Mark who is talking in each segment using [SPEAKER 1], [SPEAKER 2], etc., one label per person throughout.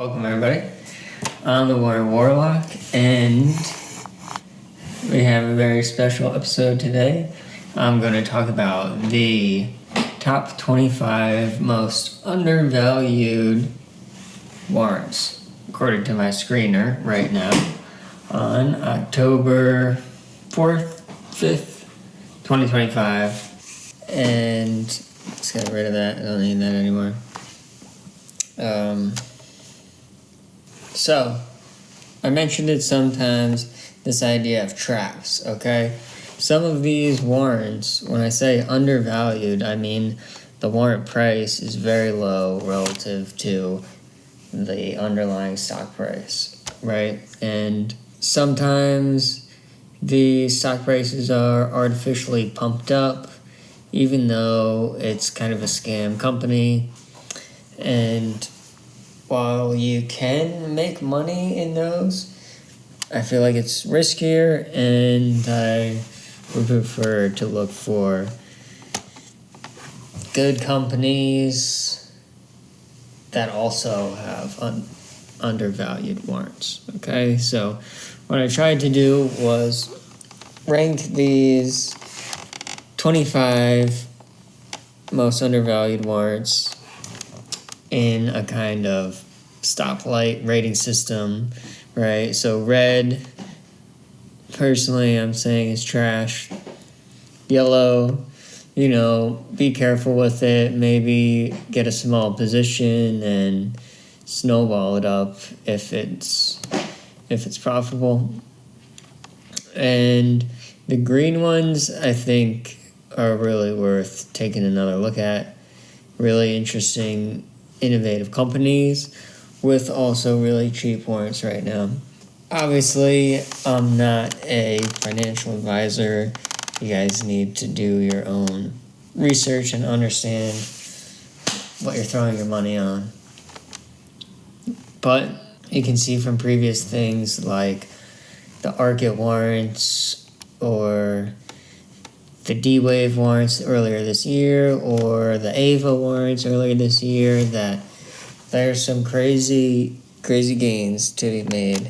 [SPEAKER 1] Welcome everybody. I'm the Warlock, and we have a very special episode today. I'm going to talk about the top 25 most undervalued warrants, according to my screener right now, on October 4th, 5th, 2025. And let's get rid of that. I don't need that anymore. So, I mentioned it sometimes, this idea of traps, okay? Some of these warrants, when I say undervalued, I mean the warrant price is very low relative to the underlying stock price, right? And sometimes the stock prices are artificially pumped up, even though it's kind of a scam company. And while you can make money in those, I feel like it's riskier, and I would prefer to look for good companies that also have undervalued warrants. Okay, so what I tried to do was rank these 25 most undervalued warrants in a kind of stoplight rating system, right? So red, personally, I'm saying is trash. Yellow, be careful with it. Maybe get a small position and snowball it up if it's profitable. And the green ones, I think, are really worth taking another look at. Really interesting, innovative companies with also really cheap warrants right now. Obviously, I'm not a financial advisor. You guys need to do your own research and understand what you're throwing your money on. But you can see from previous things like the ARCIT warrants or the D-Wave warrants earlier this year or the AVA warrants earlier this year that there's some crazy gains to be made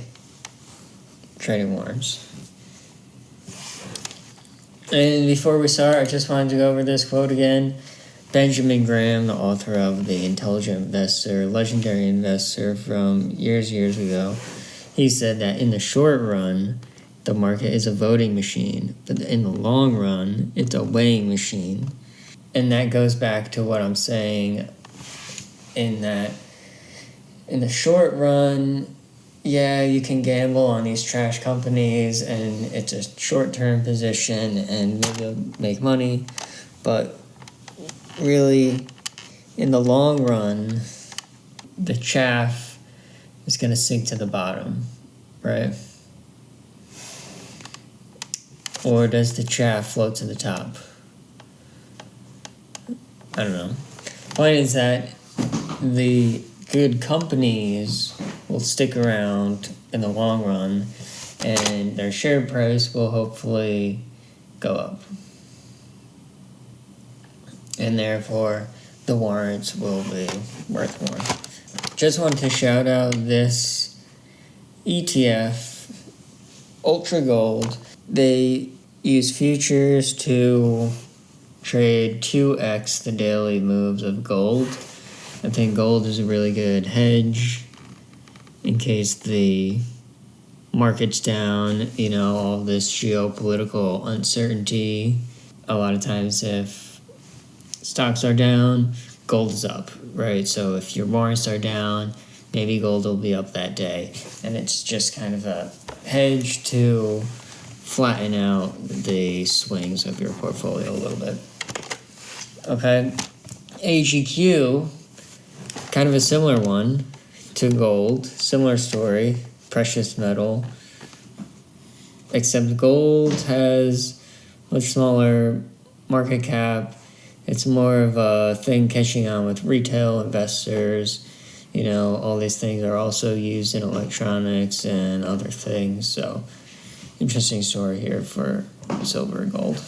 [SPEAKER 1] trading warrants. And before we start, I just wanted to go over this quote again. Benjamin Graham, the author of The Intelligent Investor, legendary investor from years ago, he said that in the short run, the market is a voting machine, but in the long run, it's a weighing machine. And that goes back to what I'm saying in that in the short run, yeah, you can gamble on these trash companies and it's a short-term position and maybe you'll make money, but really, in the long run, the chaff is going to sink to the bottom, right? Or does the chaff float to the top? I don't know. Point is that the good companies will stick around in the long run, and their share price will hopefully go up. And therefore, the warrants will be worth more. Just want to shout out this ETF, Ultra Gold. They use futures to trade 2x the daily moves of gold. I think gold is a really good hedge in case the market's down, all this geopolitical uncertainty. A lot of times if stocks are down, gold is up, right? So if your warrants are down, maybe gold will be up that day. And it's just kind of a hedge to flatten out the swings of your portfolio a little bit. Okay, AGQ, kind of a similar one to gold, similar story, precious metal, except gold has much smaller market cap. It's more of a thing catching on with retail investors. All these things are also used in electronics and other things. So, interesting story here for silver and gold.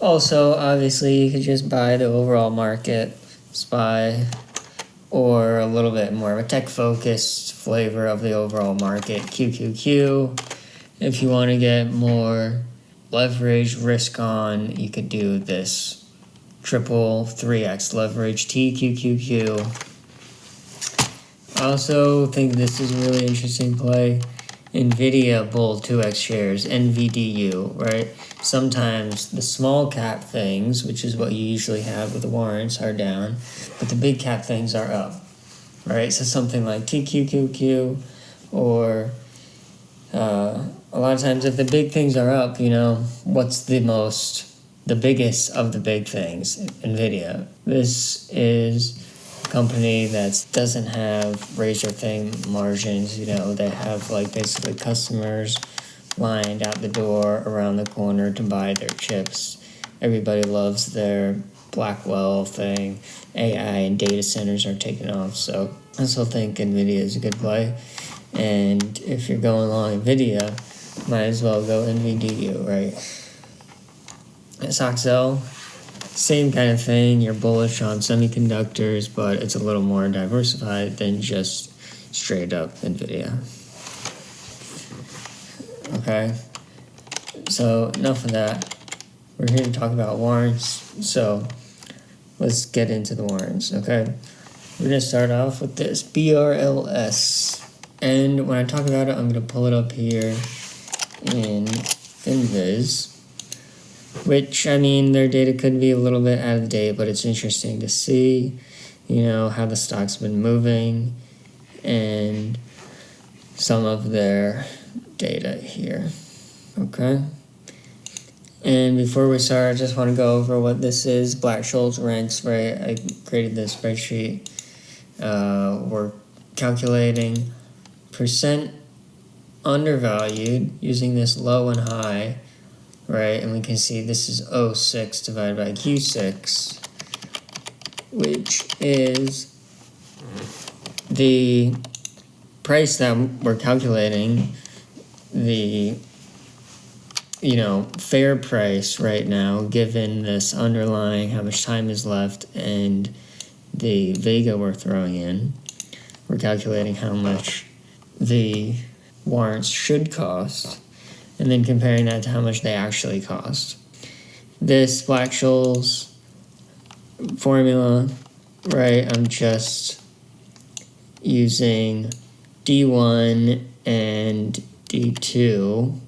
[SPEAKER 1] Also, obviously, you could just buy the overall market, SPY, or a little bit more of a tech-focused flavor of the overall market, QQQ. If you want to get more leverage risk on, you could do this triple 3x leverage TQQQ. I also think this is a really interesting play. NVIDIA bull 2x shares, NVDU, right? Sometimes the small cap things, which is what you usually have with the warrants, are down, but the big cap things are up, right? So something like TQQQ, or a lot of times if the big things are up, you know, what's the biggest of the big things? NVIDIA. This is company that doesn't have razor thin margins. You know, they have like basically customers lined out the door around the corner to buy their chips. Everybody loves their Blackwell thing. AI and data centers are taking off, so I still think NVIDIA is a good play. And if you're going long NVIDIA, might as well go NVDU, right? SOXL, same kind of thing. You're bullish on semiconductors, but it's a little more diversified than just straight up NVIDIA. Okay, so enough of that. We're here to talk about warrants, so let's get into the warrants, okay? We're going to start off with this BRLS. And when I talk about it, I'm going to pull it up here in Finviz, which, I mean, their data could be a little bit out of date, but it's interesting to see, you know, how the stock's been moving and some of their data here, okay? And before we start, I just want to go over what this is. Black-Scholes ranks, right? I created this spreadsheet. We're calculating percent undervalued using this low and high, right? And we can see this is 0.6 divided by Q6, which is the price that we're calculating, the, you know, fair price right now, given this underlying, how much time is left, and the Vega we're throwing in. We're calculating how much the warrants should cost, and then comparing that to how much they actually cost. This Black-Scholes formula, right, I'm just using D1 and D2.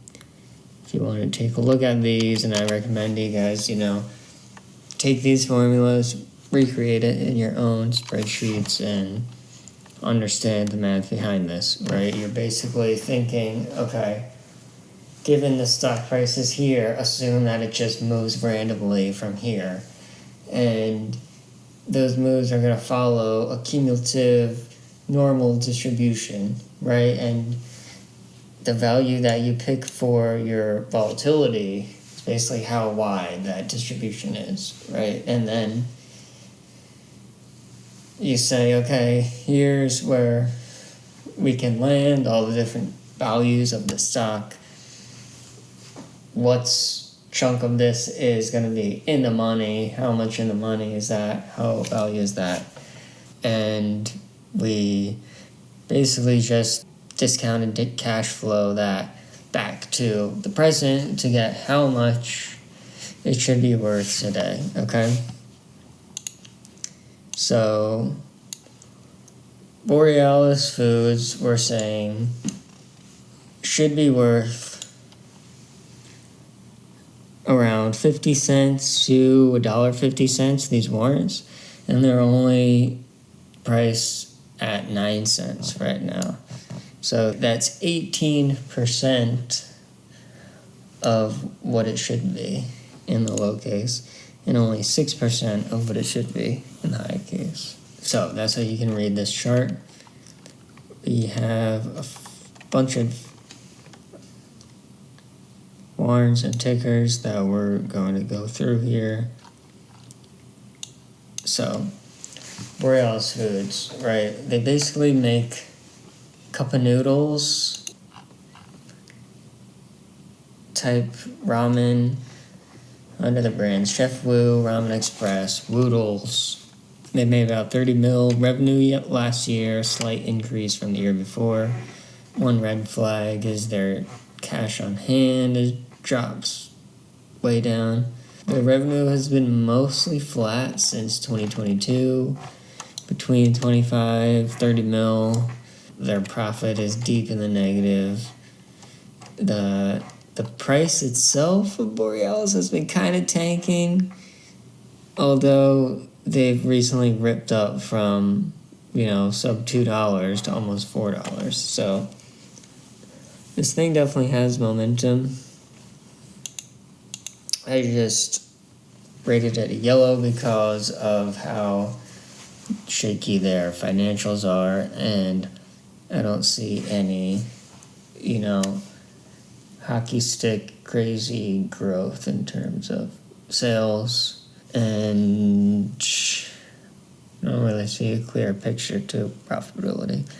[SPEAKER 1] If you want to take a look at these, and I recommend you guys, you know, take these formulas, recreate it in your own spreadsheets, and understand the math behind this, right? You're basically thinking, okay, given the stock price is here, assume that it just moves randomly from here. And those moves are going to follow a cumulative normal distribution, right? And the value that you pick for your volatility is basically how wide that distribution is, right? And then you say, okay, here's where we can land, all the different values of the stock. What's chunk of this is going to be in the money? How much in the money is that? How value is that? And we basically just discounted cash flow that back to the present to get how much it should be worth today, okay? So, Borealis Foods, we're saying, should be worth around 50 cents to $1.50, these warrants, and they're only priced at 9 cents right now. So that's 18% of what it should be in the low case, and only 6% of what it should be in the high case. So that's how you can read this chart. We have a bunch of warrants and tickers that we're going to go through here. So, Borealis Foods, right? They basically make cup of noodles type ramen under the brands Chef Wu, Ramen Express, Woodles, They made about 30 mil revenue last year, slight increase from the year before. One red flag is their cash on hand drops way down. Their revenue has been mostly flat since 2022, between 25-30 mil. Their profit is deep in the negative. The price itself of Borealis has been kind of tanking, although they've recently ripped up from, sub $2 to almost $4. So this thing definitely has momentum. I just rated it a yellow because of how shaky their financials are, and I don't see any, hockey stick crazy growth in terms of sales, and I don't really see a clear picture to profitability.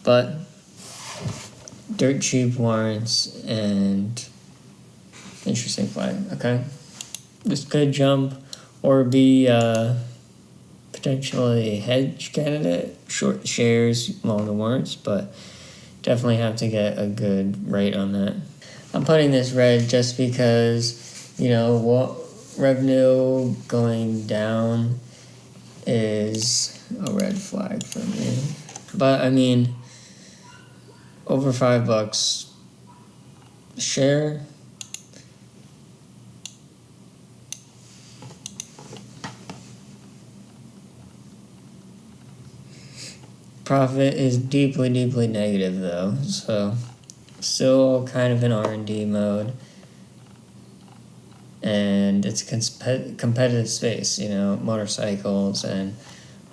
[SPEAKER 1] But dirt cheap warrants and interesting play. Okay, this could jump or be potentially a hedge candidate, short shares, long the warrants, but definitely have to get a good rate on that. I'm putting this red just because, revenue going down is a red flag for me. But I mean, over $5 a share. Profit is deeply, deeply negative though, so still kind of in R&D mode. And it's a competitive space, motorcycles and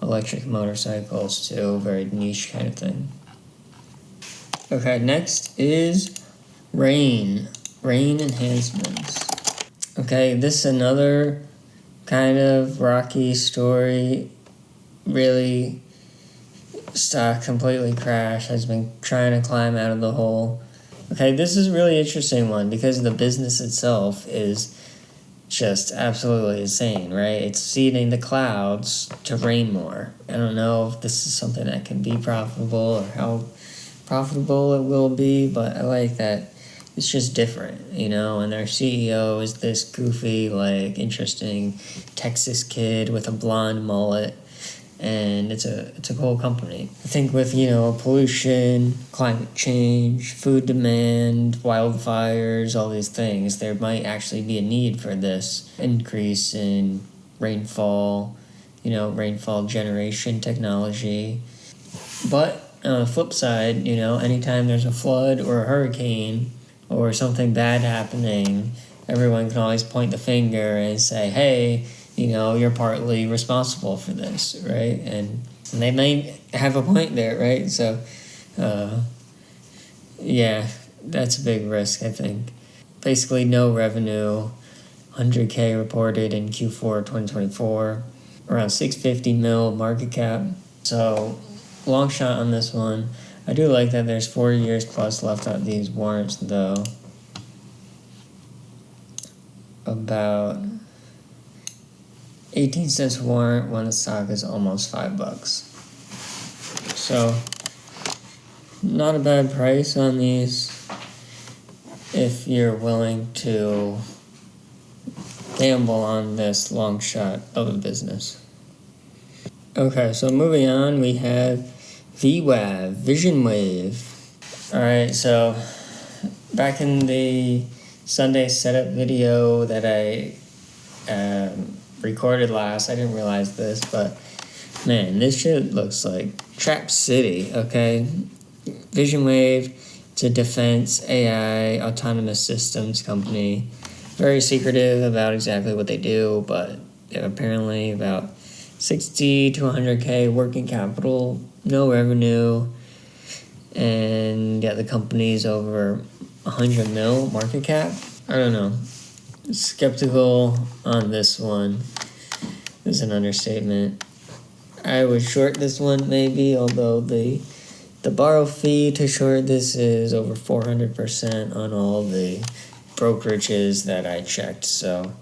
[SPEAKER 1] electric motorcycles too, very niche kind of thing. Okay, next is RAIN Enhancements. Okay, this is another kind of rocky story. Really, stock completely crashed, has been trying to climb out of the hole. Okay, this is a really interesting one because the business itself is just absolutely insane, right? It's seeding the clouds to rain more. I don't know if this is something that can be profitable or how profitable it will be, but I like that it's just different, and their CEO is this goofy, interesting Texas kid with a blonde mullet, and it's a cool company. I think with, pollution, climate change, food demand, wildfires, all these things, there might actually be a need for this increase in rainfall, rainfall generation technology. But on the flip side, anytime there's a flood or a hurricane or something bad happening, everyone can always point the finger and say, hey, you're partly responsible for this, right? And they may have a point there, right? So, yeah, that's a big risk, I think. Basically, no revenue, 100K reported in Q4 2024, around 650 mil market cap. So, long shot on this one. I do like that there's 4 years plus left on these warrants, though. About 18 cents warrant when the stock is almost $5. So, not a bad price on these if you're willing to gamble on this long shot of a business. Okay, so moving on, we have Visionwave. Alright, so back in the Sunday setup video that I recorded last, I didn't realize this, but man, this shit looks like Trap City, okay? Visionwave, it's a defense AI autonomous systems company. Very secretive about exactly what they do, but apparently about 60 to 100K working capital, no revenue, and yeah, the company's over 100 mil market cap. I don't know. Skeptical on this one is an understatement. I would short this one maybe, although the borrow fee to short this is over 400% on all the brokerages that I checked, so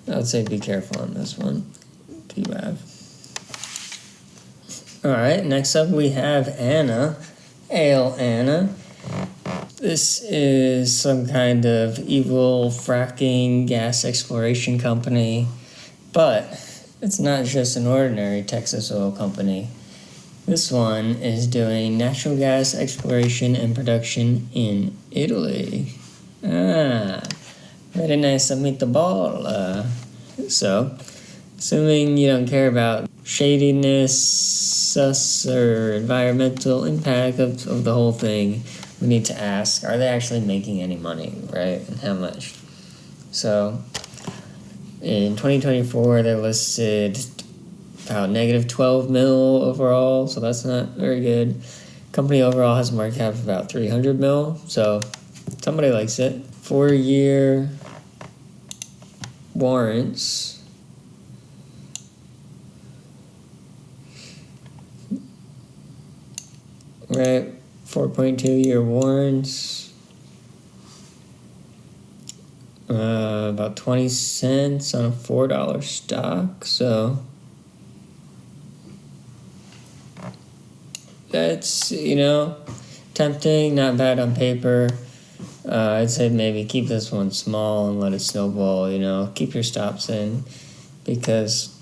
[SPEAKER 1] I would say be careful on this one. VWAV. Alright, next up we have ANNA, AleAnna. This is some kind of evil fracking gas exploration company, but it's not just an ordinary Texas oil company. This one is doing natural gas exploration and production in Italy. Very nice to meet the ball. So, assuming you don't care about shadiness, or environmental impact of the whole thing, we need to ask, are they actually making any money, right? And how much? So, in 2024, they listed about negative 12 mil overall, so that's not very good. Company overall has a market cap of about 300 mil, so somebody likes it. 4-year warrants. Right, 4.2-year warrants. About 20 cents on a $4 stock, so that's, tempting, not bad on paper. I'd say maybe keep this one small and let it snowball, keep your stops in, because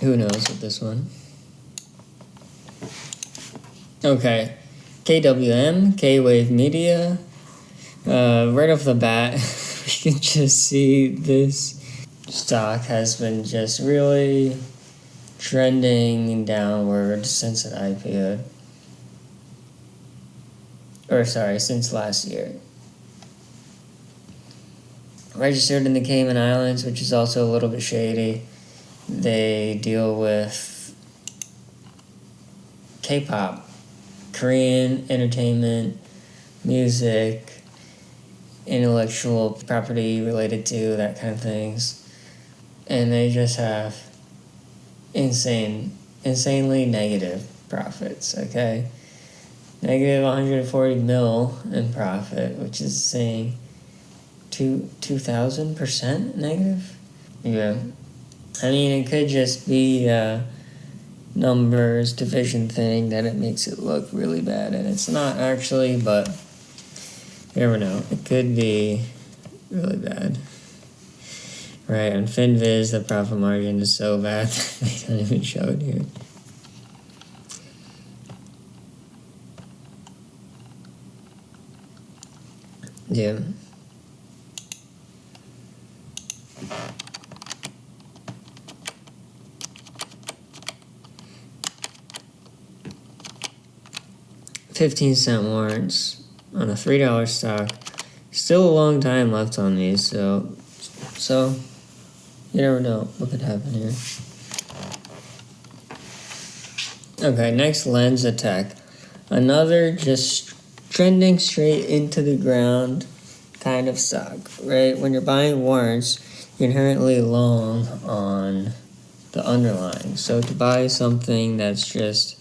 [SPEAKER 1] who knows with this one. Okay, K Media. Right off the bat, we can just see this stock has been just really trending downward since it IPO'd. Since last year. Registered in the Cayman Islands, which is also a little bit shady. They deal with K-pop, Korean entertainment, music, intellectual property related to that kind of things. And they just have insanely negative profits, okay? Negative 140 mil in profit, which is saying 2,000% negative? Yeah. I mean, it could just be numbers division thing that it makes it look really bad, and it's not actually, but you never know. It could be really bad. Right, on Finviz, the profit margin is so bad that they don't even show it here. Yeah. $0.15 warrants on a $3 stock. Still a long time left on these, so you never know what could happen here. Okay, next LanzaTech. Another just trending straight into the ground kind of stock, right? When you're buying warrants, you're inherently long on the underlying. So to buy something that's just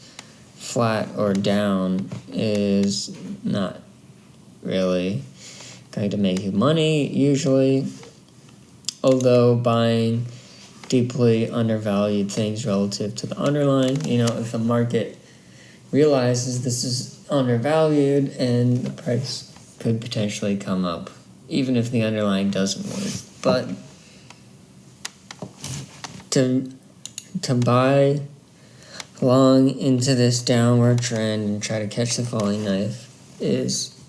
[SPEAKER 1] flat or down is not really going to make you money usually, although buying deeply undervalued things relative to the underlying, if the market realizes this is undervalued and the price could potentially come up, even if the underlying doesn't move. But to buy long into this downward trend and try to catch the falling knife is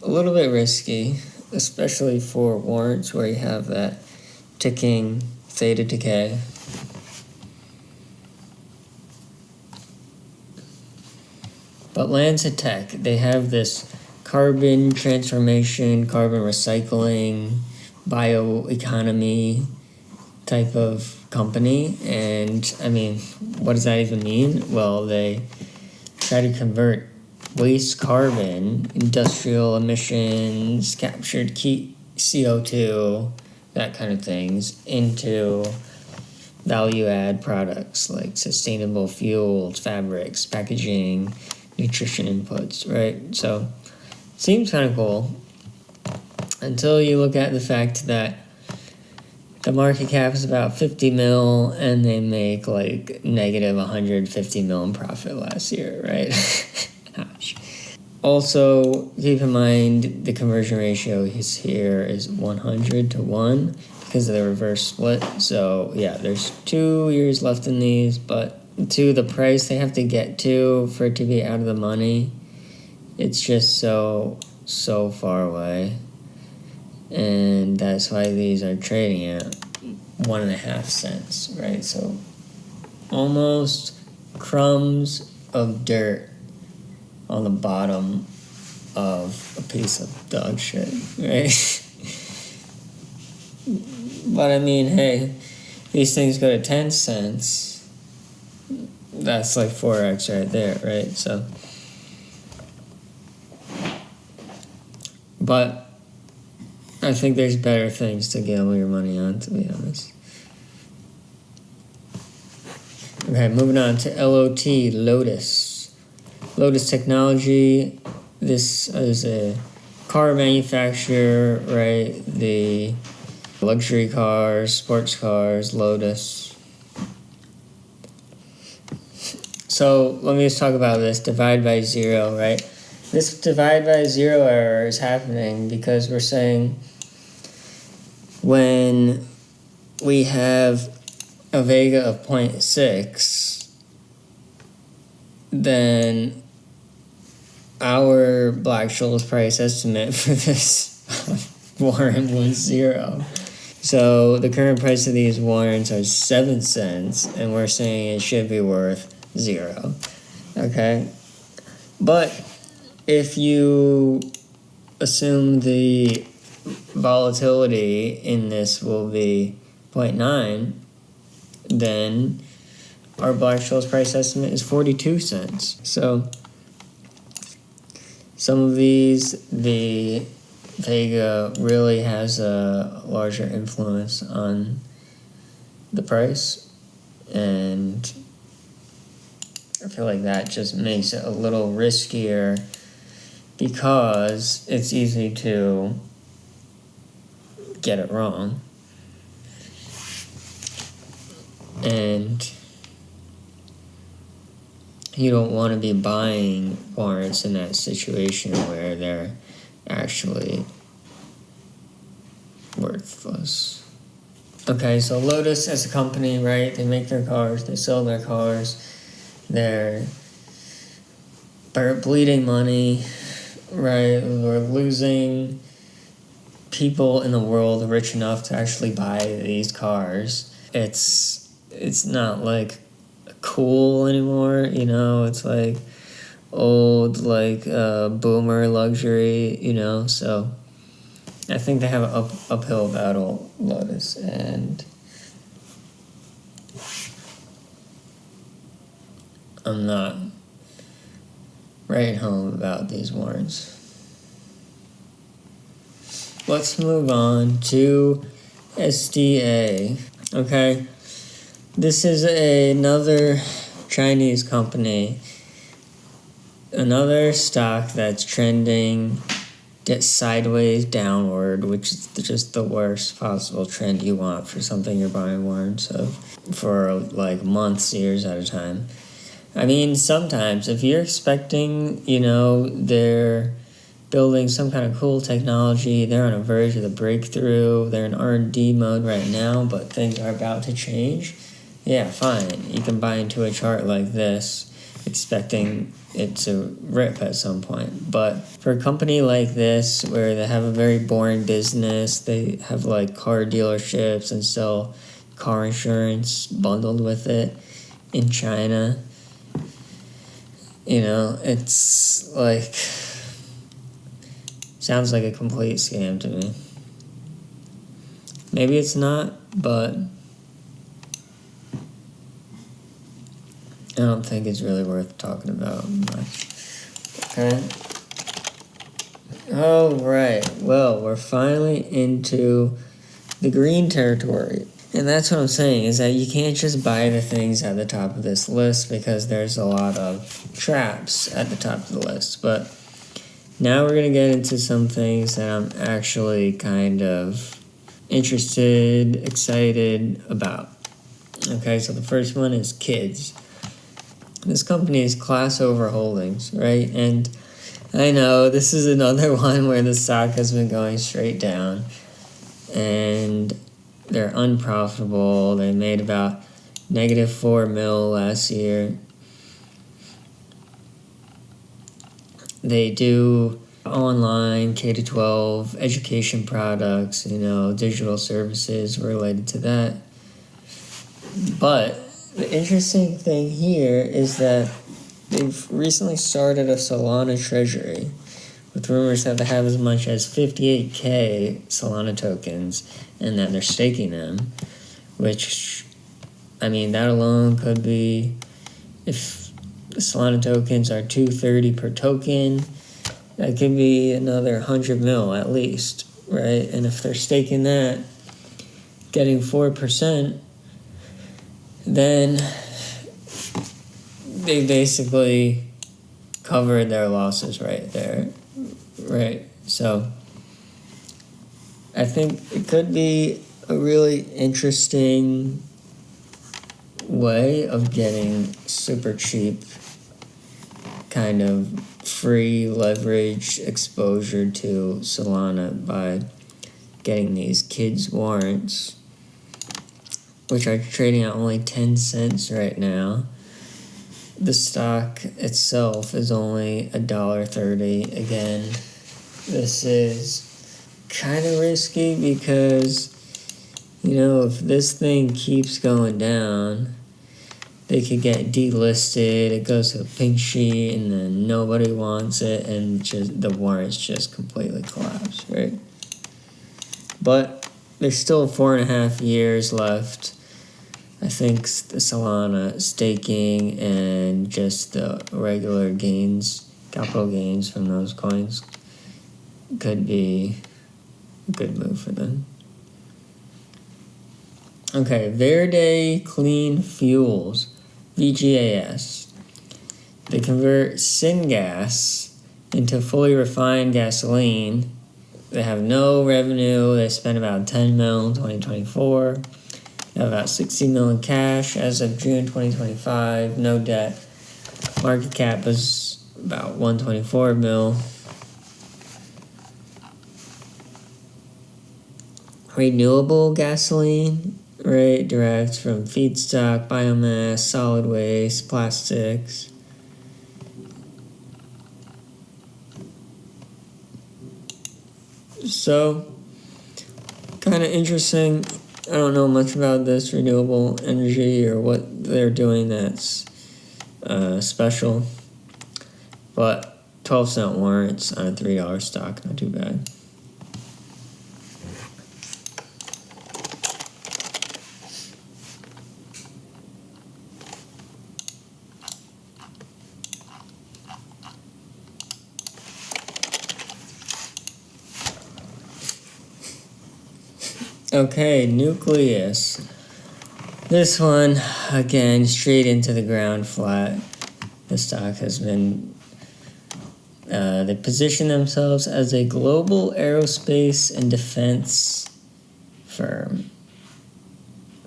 [SPEAKER 1] a little bit risky, especially for warrants where you have that ticking theta decay. But LanzaTech, they have this carbon transformation, carbon recycling, bioeconomy type of company. And I mean, what does that even mean? Well, they try to convert waste carbon, industrial emissions, captured CO2, that kind of things, into value-add products like sustainable fuels, fabrics, packaging, nutrition inputs, right? So, seems kind of cool until you look at the fact that The market cap is about 50 mil, and they make like negative 150 mil in profit last year, right? Gosh. Also, keep in mind the conversion ratio here is 100 to 1 because of the reverse split. So yeah, there's 2 years left in these, but to the price they have to get to for it to be out of the money, it's just so far away. And that's why these are trading at 1.5 cents, right? So almost crumbs of dirt on the bottom of a piece of dog shit, right? But I mean, hey, these things go to 10 cents. That's like 4x right there, right? So, but I think there's better things to gamble your money on, to be honest. Okay, moving on to Lotus. Lotus Technology, this is a car manufacturer, right? The luxury cars, sports cars, Lotus. So let me just talk about this divide by zero, right? This divide by zero error is happening because we're saying when we have a vega of 0.6, then our Black-Scholes price estimate for this warrant was 0. So the current price of these warrants are 7 cents, and we're saying it should be worth 0. Okay? But if you assume the volatility in this will be 0.9, then our Black-Scholes price estimate is 42 cents. So some of these, the vega really has a larger influence on the price, and I feel like that just makes it a little riskier because it's easy to get it wrong. And you don't want to be buying warrants in that situation where they're actually worthless. Okay, so Lotus as a company, right? They make their cars, they sell their cars, they're bleeding money, right? We're losing people in the world rich enough to actually buy these cars. It's not like cool anymore, you know, it's like old, like boomer luxury, you know, so I think they have an uphill battle, Lotus, and I'm not writing home about these warrants. Let's move on to SDA. Okay, this is another Chinese company, another stock that's trending sideways downward, which is just the worst possible trend you want for something you're buying warrants of for like months, years at a time. I mean, sometimes if you're expecting, you know, they're building some kind of cool technology, they're on a verge of the breakthrough, they're in R&D mode right now, but things are about to change, yeah, fine. You can buy into a chart like this expecting it to rip at some point. But for a company like this, where they have a very boring business, they have like car dealerships and sell car insurance bundled with it in China, you know, it's like, sounds like a complete scam to me. Maybe it's not, but I don't think it's really worth talking about much. Okay. Alright, well, we're finally into the green territory. And that's what I'm saying, is that you can't just buy the things at the top of this list because there's a lot of traps at the top of the list. But now we're going to get into some things that I'm actually kind of interested, excited about. Okay, so the first one is KIDZ. This company is Classover Holdings, right? And I know this is another one where the stock has been going straight down, and they're unprofitable. They made about -4 mil last year. They do online K-12 education products, digital services related to that. But the interesting thing here is that they've recently started a Solana treasury with rumors that they have as much as 58K Solana tokens and that they're staking them, which, that alone could be, if the Solana tokens are 230 per token, that could be another 100 mil at least, right? And if they're staking that, getting 4%, then they basically covered their losses right there, right? So I think it could be a really interesting way of getting super cheap kind of free leverage exposure to Solana by getting these KIDZ warrants, which are trading at only 10 cents right now. The stock itself is only $1.30. Again, this is kind of risky because, if this thing keeps going down, they could get delisted, it goes to a pink sheet, and then nobody wants it, and just the warrants just completely collapse, right? But there's still 4.5 years left. I think the Solana staking and just the regular gains, capital gains from those coins could be a good move for them. Okay, Verde Clean Fuels, VGAS. They convert syngas into fully refined gasoline. They have no revenue. They spent about 10 mil in 2024. They have about 60 mil in cash as of June 2025. No debt. Market cap was about 124 mil. Renewable gasoline, right, derived from feedstock, biomass, solid waste, plastics. So, kind of interesting. I don't know much about this renewable energy or what they're doing that's special. But 12-cent warrants on a $3 stock, not too bad. Okay, Nukkleus. This one, again, straight into the ground flat. The stock has been... they position themselves as a global aerospace and defense firm.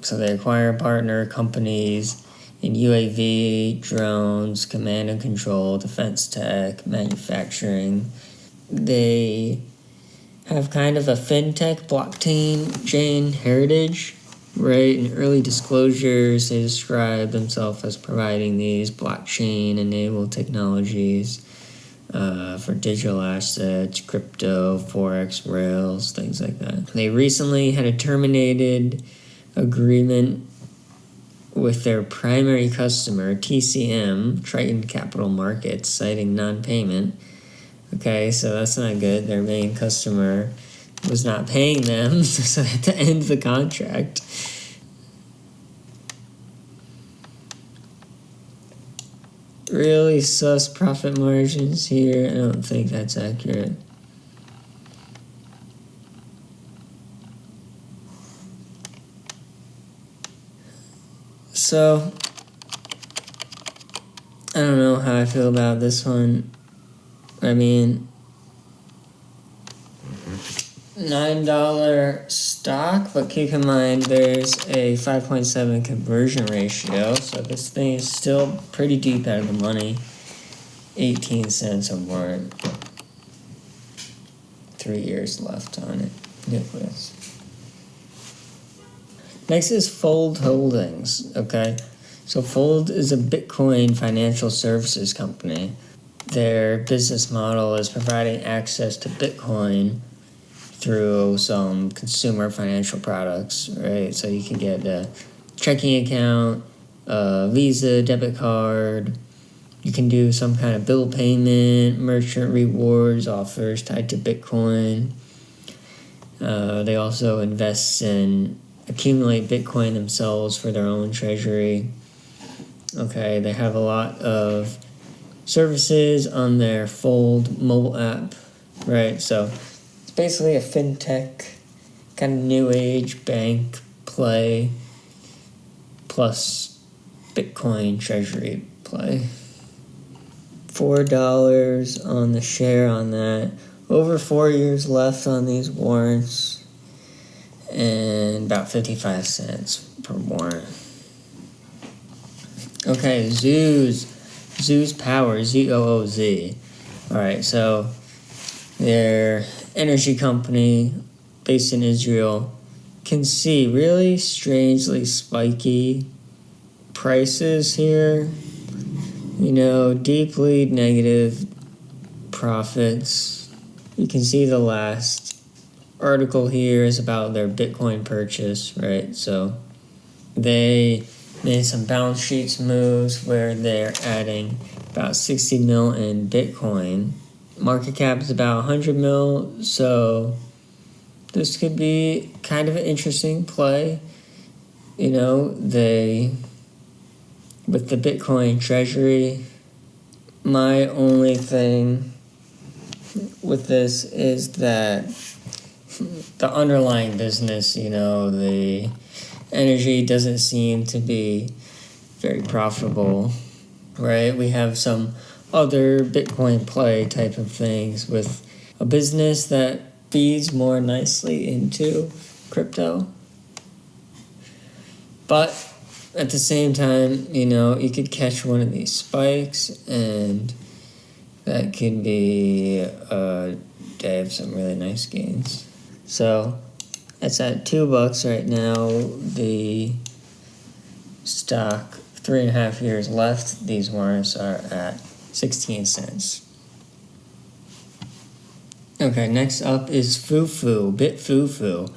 [SPEAKER 1] So they acquire partner companies in UAV, drones, command and control, defense tech, manufacturing. They have kind of a fintech blockchain heritage, right? In early disclosures, they describe themselves as providing these blockchain-enabled technologies for digital assets, crypto, forex, rails, things like that. They recently had a terminated agreement with their primary customer, TCM, Triton Capital Markets, citing non-payment. Okay, so that's not good. Their main customer was not paying them, so they had to end the contract. Really sus profit margins here. I don't think that's accurate. So, I don't know how I feel about this one. I mean, $9 stock, but keep in mind there's a 5.7 conversion ratio, so this thing is still pretty deep out of the money. 18 cents a warrant. 3 years left on it. Nukkleus. Next is Fold Holdings, okay? So Fold is a Bitcoin financial services company. Their business model is providing access to Bitcoin through some consumer financial products, right? So you can get a checking account, a Visa debit card. You can do some kind of bill payment, merchant rewards offers tied to Bitcoin. They also invest in accumulate Bitcoin themselves for their own treasury. Okay, they have a lot of services on their Fold mobile app, right? So it's basically a fintech, kind of new age bank play plus Bitcoin treasury play. $4 on the share on that. Over 4 years left on these warrants. And about 55 cents per warrant. Okay, Zooz Power, ZOOZ. Alright, so they're energy company based in Israel. Can see really strangely spiky prices here. You know, deeply negative profits. You can see the last article here is about their Bitcoin purchase, right? So they made some balance sheets moves where they're adding about 60 mil in Bitcoin. Market cap is about 100 mil, so this could be kind of an interesting play. You know, with the Bitcoin treasury, my only thing with this is that the underlying business, you know, the energy doesn't seem to be very profitable, right? We have some other Bitcoin play type of things with a business that feeds more nicely into crypto. But at the same time, you know, you could catch one of these spikes and that could be a day of some really nice gains. So it's at $2 right now. The stock, 3.5 years left. These warrants are at 16 cents. Okay, next up is BitFuFu.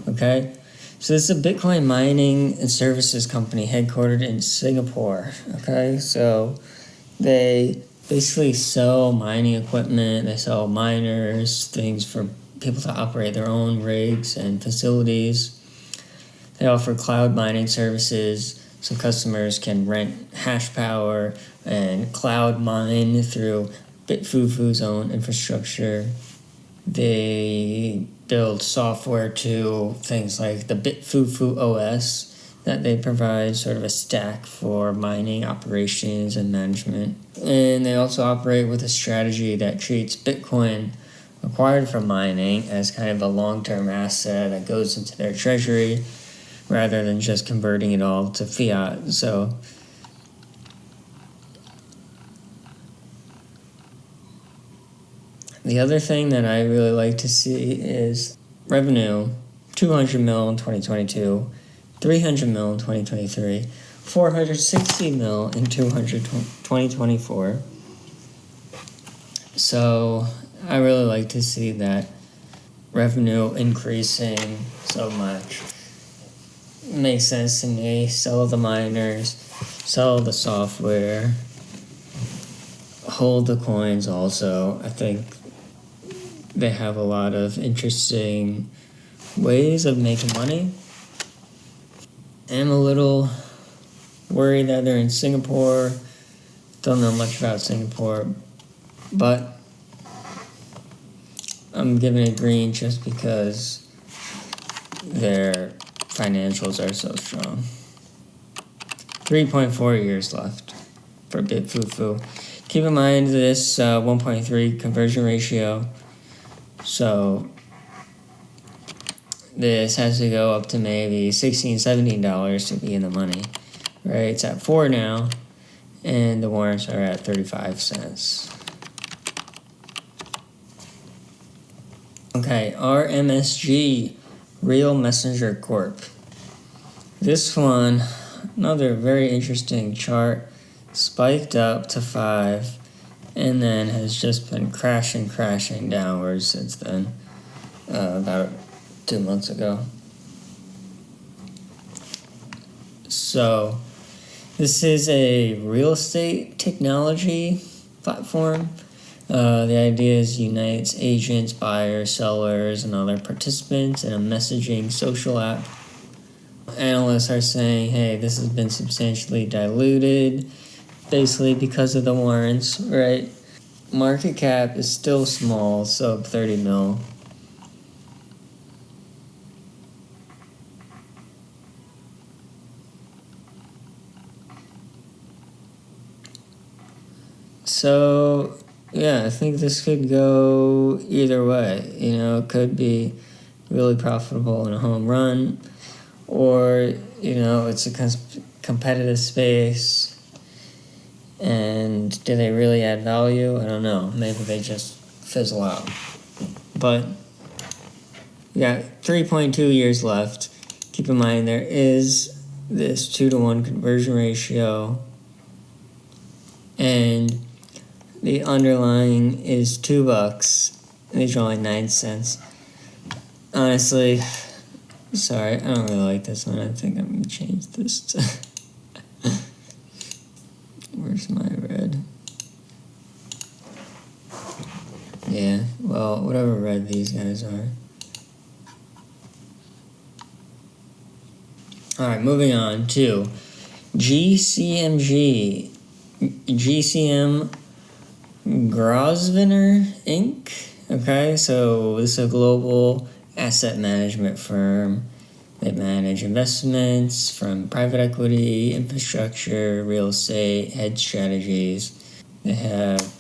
[SPEAKER 1] Okay, so this is a Bitcoin mining and services company headquartered in Singapore. Okay, so they basically sell mining equipment. They sell miners, things for people to operate their own rigs and facilities. They offer cloud mining services so customers can rent hash power and cloud mine through BitFuFu's own infrastructure. They build software to things like the BitFuFu OS that they provide sort of a stack for mining operations and management. And they also operate with a strategy that treats Bitcoin acquired from mining as kind of a long-term asset that goes into their treasury rather than just converting it all to fiat. So the other thing that I really like to see is revenue, 200 mil in 2022, 300 mil in 2023, 460 mil in 2024. So I really like to see that revenue increasing so much. It makes sense to me. Sell the miners, sell the software, hold the coins also. I think they have a lot of interesting ways of making money. I'm a little worried that they're in Singapore. Don't know much about Singapore, but I'm giving it green just because their financials are so strong. 3.4 years left for BitFuFu. Keep in mind this 1.3 conversion ratio. So this has to go up to maybe $16, $17 to be in the money, right? It's at 4 now, and the warrants are at 35 cents. Okay, RMSG, Real Messenger Corp. This one, another very interesting chart, spiked up to 5, and then has just been crashing downwards since then, about 2 months ago. So, this is a real estate technology platform. The idea is unites agents, buyers, sellers, and other participants in a messaging social app. Analysts are saying, hey, this has been substantially diluted, basically because of the warrants, right? Market cap is still small, sub 30 mil. So, yeah, I think this could go either way. You know, it could be really profitable in a home run, or, you know, it's a competitive space, and do they really add value? I don't know. Maybe they just fizzle out. But, yeah, 3.2 years left. Keep in mind there is this 2-to-1 conversion ratio, and the underlying is $2. These are only 9 cents. Honestly, sorry, I don't really like this one. I think I'm going to change this to... Where's my red? Yeah, well, whatever red these guys are. Alright, moving on to GCM Grosvenor, Inc. Okay, so this is a global asset management firm. They manage investments from private equity, infrastructure, real estate, hedge strategies. They have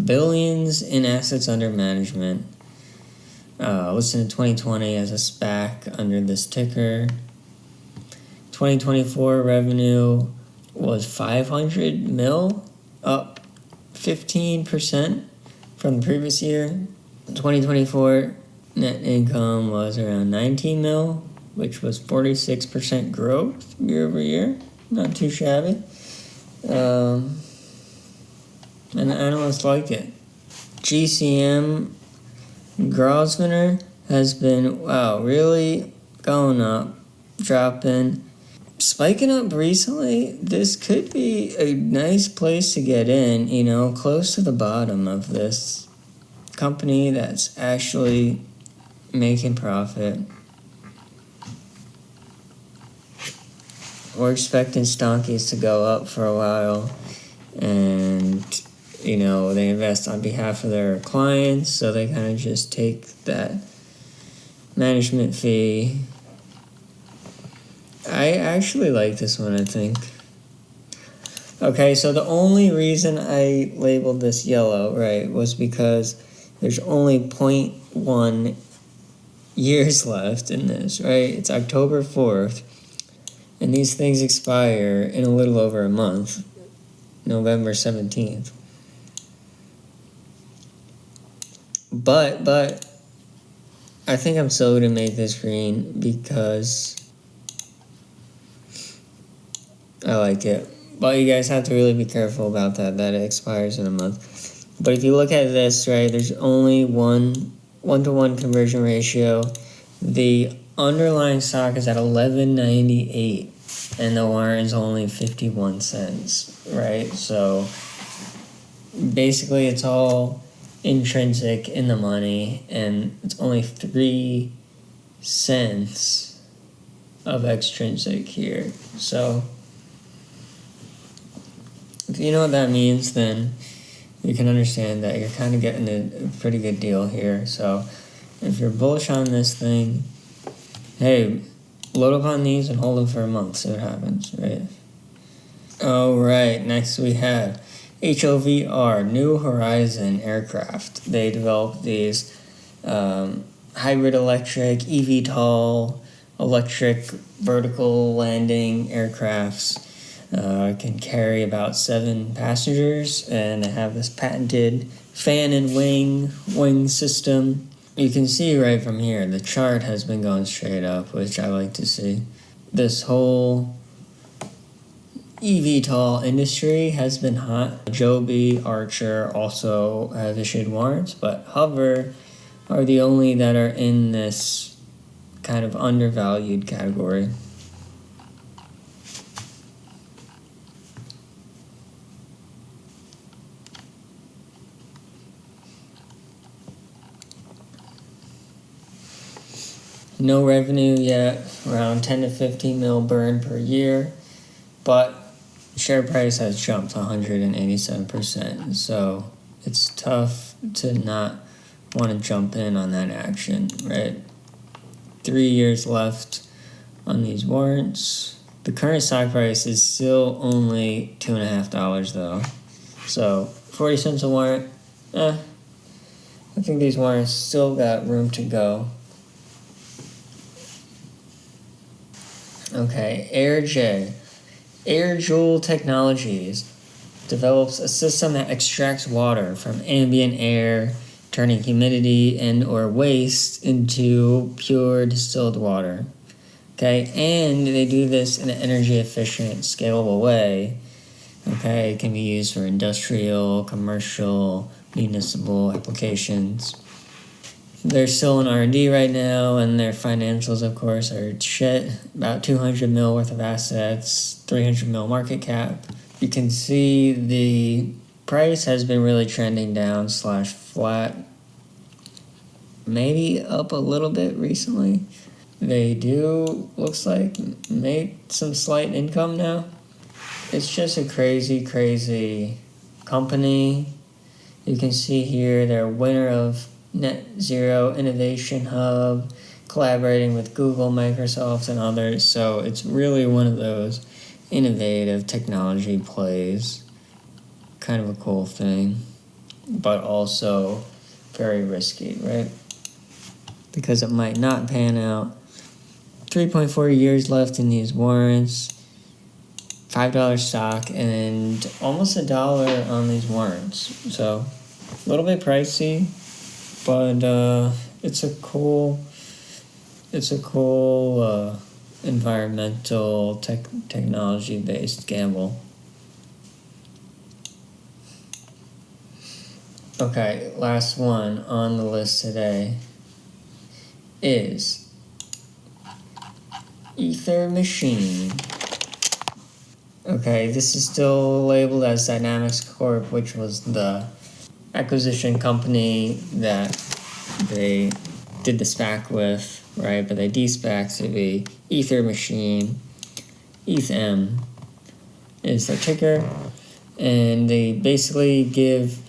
[SPEAKER 1] billions in assets under management. Listed in 2020 as a SPAC under this ticker. 2024 revenue was 500 mil, up 15% from the previous year. 2024 net income was around 19 mil, which was 46% growth year over year. Not too shabby. And the analysts like it. GCM Grosvenor has been, really going up, dropping, spiking up recently. This could be a nice place to get in, you know, close to the bottom of this company that's actually making profit. We're expecting stonkies to go up for a while, and, you know, they invest on behalf of their clients, so they kind of just take that management fee. I actually like this one, I think. Okay, so the only reason I labeled this yellow, right, was because there's only 0.1 years left in this, right? It's October 4th, and these things expire in a little over a month, November 17th. But I think I'm so going to make this green because I like it. But you guys have to really be careful about that it expires in a month. But if you look at this, right, there's only one-to-one conversion ratio. The underlying stock is at $11.98, and the warrant is only 51 cents, right? So basically it's all intrinsic in the money, and it's only 3 cents of extrinsic here. So if you know what that means, then you can understand that you're kind of getting a pretty good deal here. So if you're bullish on this thing, hey, load up on these and hold them for a month, see what happens, right? Alright, next we have HOVR, New Horizon Aircraft. They developed these hybrid electric, eVTOL, electric vertical landing aircrafts. Can carry about 7 passengers, and they have this patented fan and wing system. You can see right from here, the chart has been going straight up, which I like to see. This whole eVTOL industry has been hot. Joby, Archer also have issued warrants, but Hover are the only that are in this kind of undervalued category. No revenue yet, around 10 to 15 mil burn per year, but share price has jumped 187%, so it's tough to not want to jump in on that action, right? 3 years left on these warrants. The current stock price is still only $2.50 though, so 40 cents a warrant. I think these warrants still got room to go. Okay, AirJoule Technologies develops a system that extracts water from ambient air, turning humidity and or waste into pure distilled water. Okay, and they do this in an energy efficient, scalable way. Okay, it can be used for industrial, commercial, municipal applications. They're still in R&D right now, and their financials, of course, are shit. About 200 mil worth of assets, 300 mil market cap. You can see the price has been really trending down / flat. Maybe up a little bit recently. They do, looks like, make some slight income now. It's just a crazy, crazy company. You can see here they're a winner of Net Zero Innovation Hub, collaborating with Google, Microsoft, and others. So it's really one of those innovative technology plays. Kind of a cool thing, but also very risky, right? Because it might not pan out. 3.4 years left in these warrants, $5 stock, and almost $1 on these warrants. So a little bit pricey, but it's a cool environmental technology based gamble. Okay, last one on the list today is Ether Machine. Okay, this is still labeled as Dynamics Corp, which was the acquisition company that they did the SPAC with, right? But they de-SPAC'd to be Ether Machine. ETHM is their ticker, and they basically give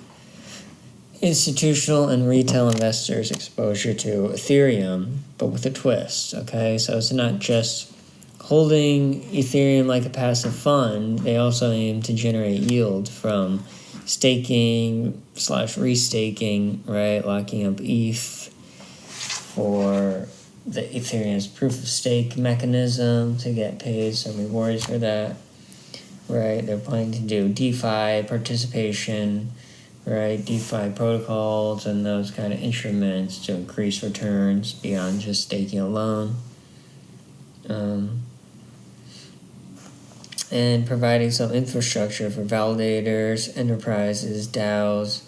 [SPEAKER 1] institutional and retail investors exposure to Ethereum, but with a twist, okay? So it's not just holding Ethereum like a passive fund. They also aim to generate yield from staking / restaking, right? Locking up ETH for the Ethereum's proof of stake mechanism to get paid some rewards for that, right? They're planning to do DeFi participation, right? DeFi protocols and those kind of instruments to increase returns beyond just staking alone. And providing some infrastructure for validators, enterprises, DAOs,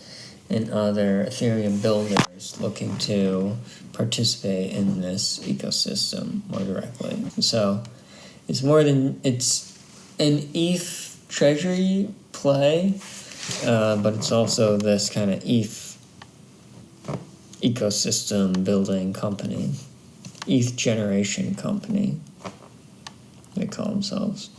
[SPEAKER 1] and other Ethereum builders looking to participate in this ecosystem more directly. So it's an ETH treasury play, but it's also this kind of ETH ecosystem building company, ETH generation company, they call themselves.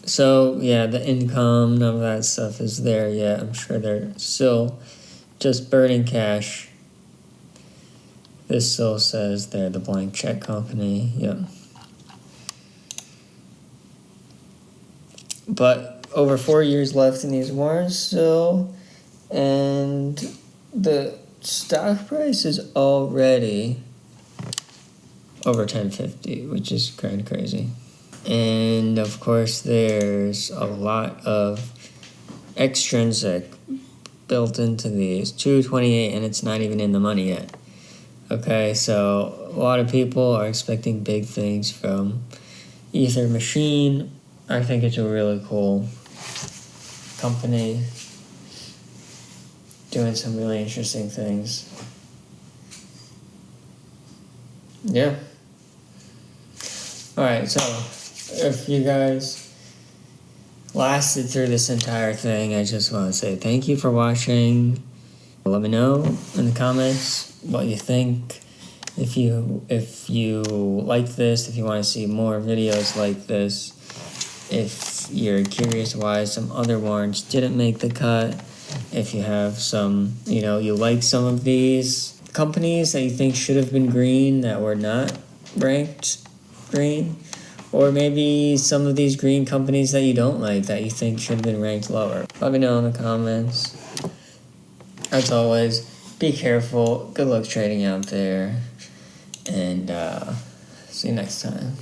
[SPEAKER 1] So yeah, the income, none of that stuff is there yet. I'm sure they're still just burning cash. This still says they're the blank check company. Yep. But over 4 years left in these warrants still, and the stock price is already over 1050, which is kind of crazy. And of course, there's a lot of extrinsic built into these. 228, and it's not even in the money yet. Okay, so a lot of people are expecting big things from Ether Machine. I think it's a really cool company doing some really interesting things. Yeah. Alright, so if you guys lasted through this entire thing, I just want to say thank you for watching. Let me know in the comments what you think. If you like this, if you want to see more videos like this, if you're curious why some other warrants didn't make the cut, if you have some, you like some of these companies that you think should have been green that were not ranked green, or maybe some of these green companies that you don't like that you think should have been ranked lower. Let me know in the comments. As always, be careful. Good luck trading out there. And see you next time.